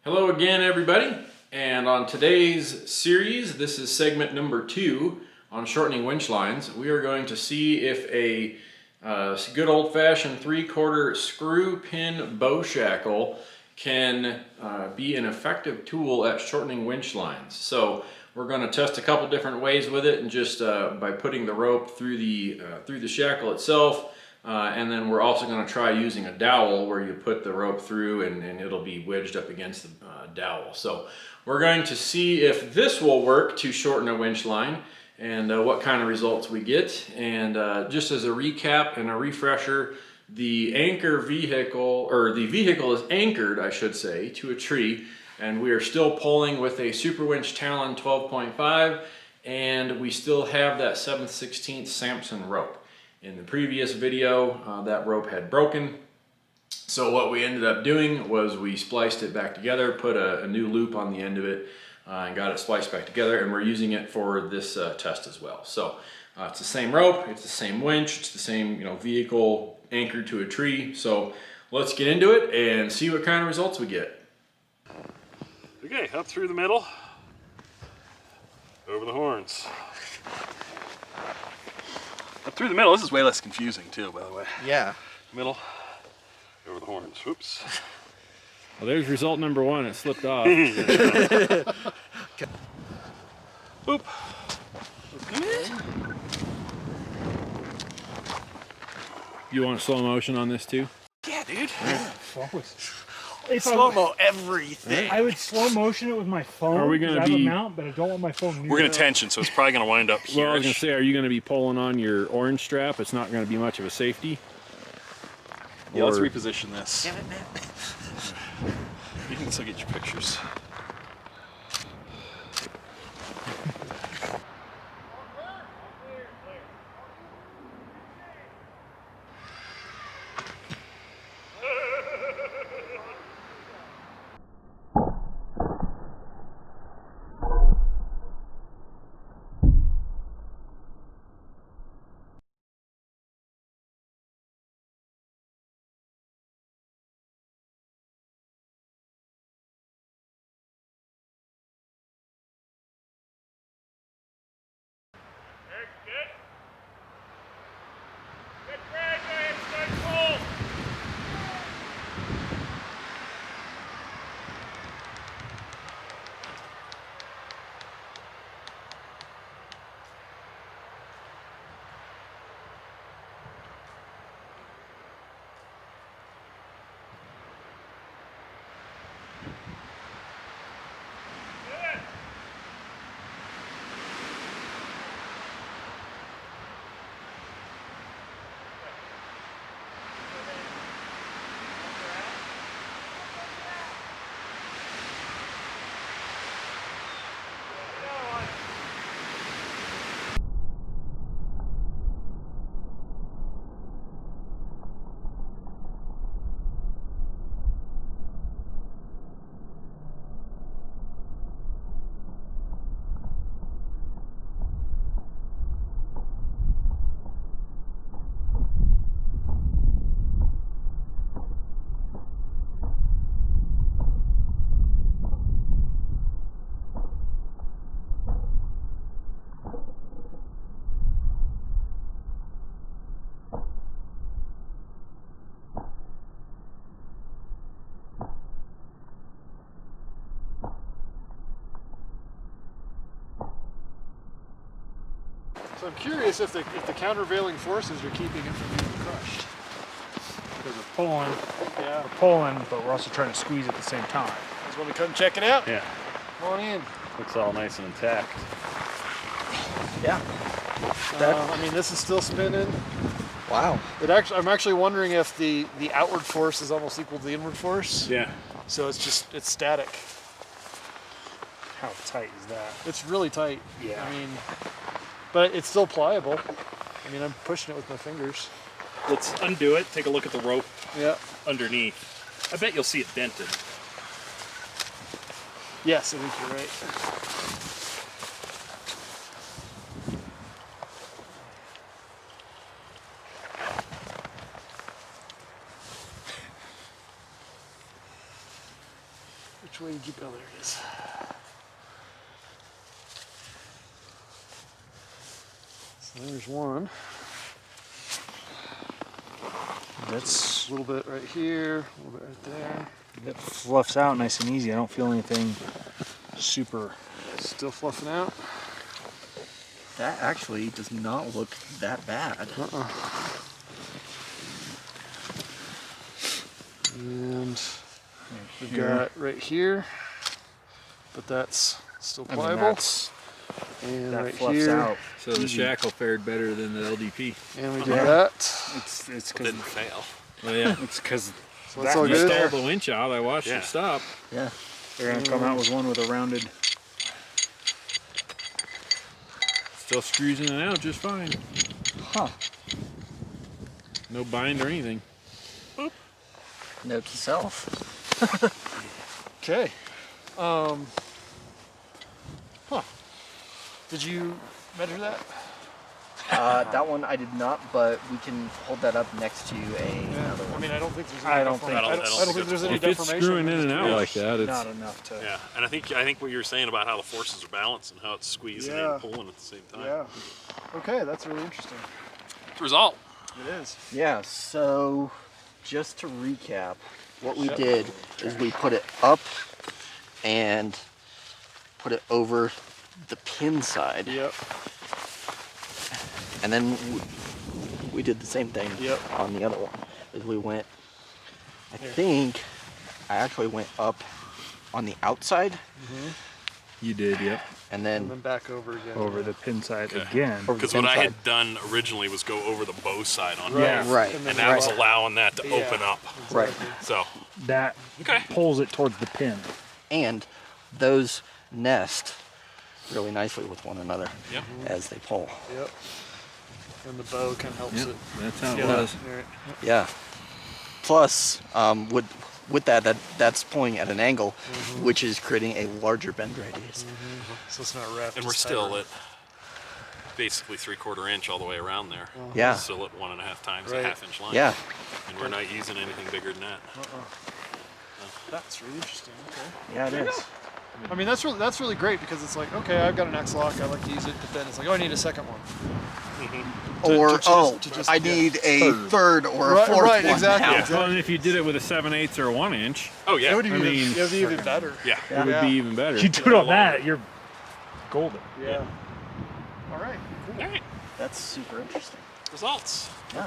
Hello again, everybody, and on today's series, this is segment number 2 on shortening winch lines. We are going to see if a good old-fashioned 3/4 screw pin bow shackle can be an effective tool at shortening winch lines. So we're going to test a couple different ways with it, and just by putting the rope through the shackle itself. And then we're also going to try using a dowel where you put the rope through and it'll be wedged up against the dowel. So we're going to see if this will work to shorten a winch line and what kind of results we get. And just as a recap and a refresher, the vehicle is anchored, I should say, to a tree, and we are still pulling with a Super Winch Talon 12.5, and we still have that 7/16 Samson rope. In the previous video, that rope had broken. So what we ended up doing was we spliced it back together, put a new loop on the end of it, and got it spliced back together, and we're using it for this test as well. So it's the same rope, it's the same winch, it's the same vehicle anchored to a tree. So let's get into it and see what kind of results we get. Okay, up through the middle, over the horns. Up through the middle. This is way less confusing too, by the way. Yeah. Middle, over the horns. Whoops. Well, there's result number 1. It slipped off. Boop. You want slow motion on this too? Yeah, dude. Slow-mo everything. I would slow motion it with my phone. Are we gonna I have be- a mount, but I don't want my phone near We're gonna it. tension, so it's probably gonna wind up here. Well, I was going to say, are you going to be pulling on your orange strap? It's not going to be much of a safety. Yeah, let's Or- reposition this. Damn it, man. You can still get your pictures. So I'm curious if the countervailing forces are keeping it from being crushed. Because we're pulling, Yeah. but we're also trying to squeeze at the same time. Just want to come check it out. Yeah, Come on in. looks all nice and intact. Yeah. I mean, this is still spinning. Wow. I'm actually wondering if the outward force is almost equal to the inward force. Yeah. So it's static. How tight is that? It's really tight. Yeah. I mean, but it's still pliable. I mean, I'm pushing it with my fingers. Let's undo it, take a look at the rope Yeah. underneath. I bet you'll see it dented. Yes, I think you're right. Which way did you go? There it is. So there's one. That's A little bit right here, a little bit right there. that fluffs out nice and easy. I don't feel anything super. Still fluffing out. That actually does not look that bad. And we've Here. got right here, but that's still I mean, pliable. And that right fluffs here, out. So the Shackle fared better than the LDP. and we did that. It's because Didn't fail. Well, yeah. it's because So that's all You good. stalled the winch out. I watched Yeah. it stop. Yeah. they're gonna come out with one with a rounded. Still screws in and out just fine. Huh. No bind or anything. Note to self. Okay. Did you measure that? That one I did not, but we can hold that up next to another I one. mean, I don't think there's. I Any don't think- deformation. I don't think there's any If it's deformation. screwing in and out Yeah. like that, it's Not enough to. Yeah, and I think what you were saying about how the forces are balanced and how it's squeezing Yeah. and pulling at the same time. Yeah. Okay, that's really interesting. Result. It is. Yeah, so just to recap, what we did is we put it up and put it over the pin side. Yep. And then we did the same thing Yep. on the other one. Is we went, I think I actually went up on the outside you did, yep. and And then then back over again. Over the pin side Okay. again. over the Because pin what I side. had done originally was go over the bow side on Right. both, Right. And and that was right. allowing that to Yeah. open up. Right. So, That okay. pulls it towards the pin. And those nest really nicely with one another Yep. as they pull. Yep. And the bow kind of helps Yep. it. That's how it Yeah. was. All right. Yeah. Plus, with that's pulling at an angle, which is creating a larger bend radius. So it's not wrapped. And we're it's still tighter. at basically 3/4 inch all the way around there. Yeah. Still at 1.5 times Right. a half-inch line. Yeah. And we're not using anything bigger than that. That's really interesting. Okay. Yeah, it is. I mean, that's really great because it's like, okay, I've got an X-Lock, I like to use it, but then it's like, oh, I need a second one. Or to just I get need a third or a Right, fourth right, one exactly. now. Exactly. Well, and if you did it with a 7/8 or a 1 inch, Oh, yeah. It would be, mean- it would be even better. Yeah. it would be even better. You do it on that, you're golden. Yeah. All right. All right. That's super interesting. Results. Yeah.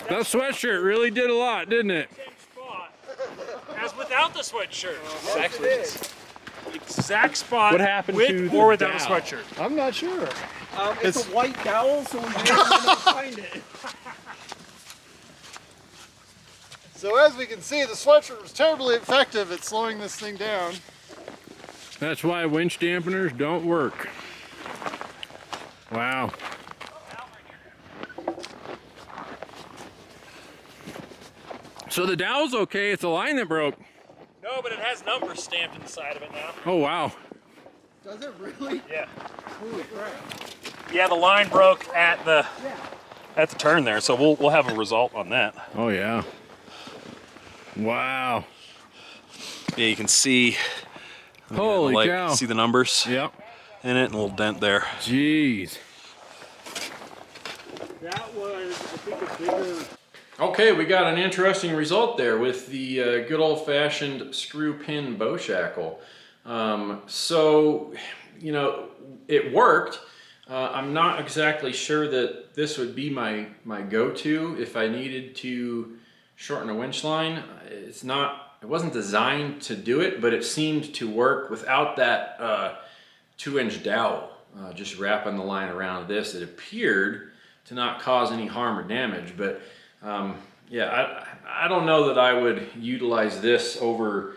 That sweatshirt really did a lot, didn't it? Same spot as without the sweatshirt. Exactly. Exact spot. What happened with to the or without dowel? a sweatshirt? I'm not sure. It's a white dowel, so we didn't find it. So as we can see, the sweatshirt was terribly effective at slowing this thing down. That's why winch dampeners don't work. Wow. So the dowel's okay, it's the line that broke. No, but it has numbers stamped inside of it now. Oh wow. Does it really? Yeah. Yeah, the line broke at the turn there, so we'll have a result on that. Oh yeah. Wow. Yeah, you can see. Holy cow. See the numbers Yep. in it, and a little dent there. Jeez. That was, I think, a bigger. Okay, we got an interesting result there with the good old-fashioned screw pin bow shackle. So, you know, it worked. I'm not exactly sure that this would be my go-to if I needed to shorten a winch line. It wasn't designed to do it, but it seemed to work without that 2-inch dowel. Just wrapping the line around this, it appeared to not cause any harm or damage, but yeah, I don't know that I would utilize this over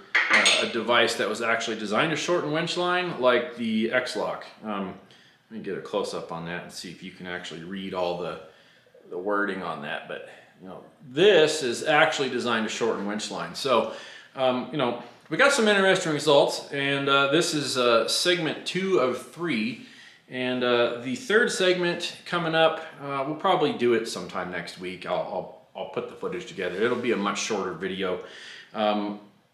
a device that was actually designed to shorten winch line like the X-Lock. Let me get a close-up on that and see if you can actually read all the wording on that. But you know, this is actually designed to shorten winch line. So you know, we got some interesting results, and this is segment 2 of 3. And the third segment coming up, we'll probably do it sometime next week. I'll put the footage together. It'll be a much shorter video.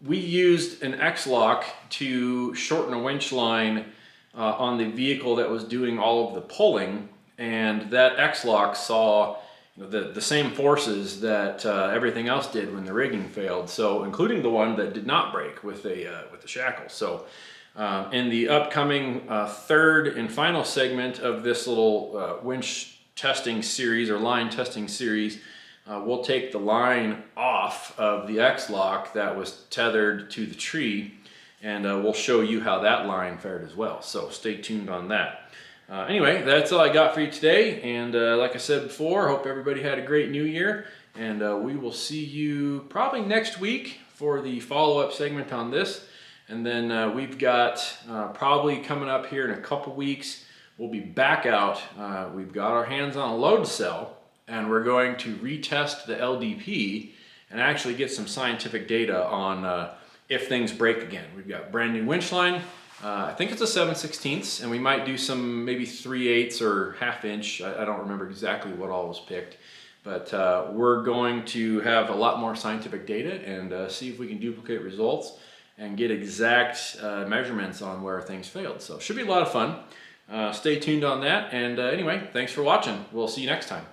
We used an X-Lock to shorten a winch line on the vehicle that was doing all of the pulling, and that X-Lock saw the same forces that everything else did when the rigging failed. So, including the one that did not break with the shackle. So. In the upcoming third and final segment of this little winch testing series or line testing series, we'll take the line off of the X-Lock that was tethered to the tree, and we'll show you how that line fared as well. So stay tuned on that. Anyway, that's all I got for you today, and like I said before, hope everybody had a great new year, and we will see you probably next week for the follow-up segment on this. And then we've got probably coming up here in a couple weeks, we'll be back out. We've got our hands on a load cell, and we're going to retest the LDP and actually get some scientific data on if things break again. We've got brand new winch line. I think it's a 7/16, and we might do some maybe 3/8 or 1/2 inch. I don't remember exactly what all was picked. But we're going to have a lot more scientific data and see if we can duplicate results and get exact measurements on where things failed. So it should be a lot of fun. Stay tuned on that. And anyway, thanks for watching. We'll see you next time.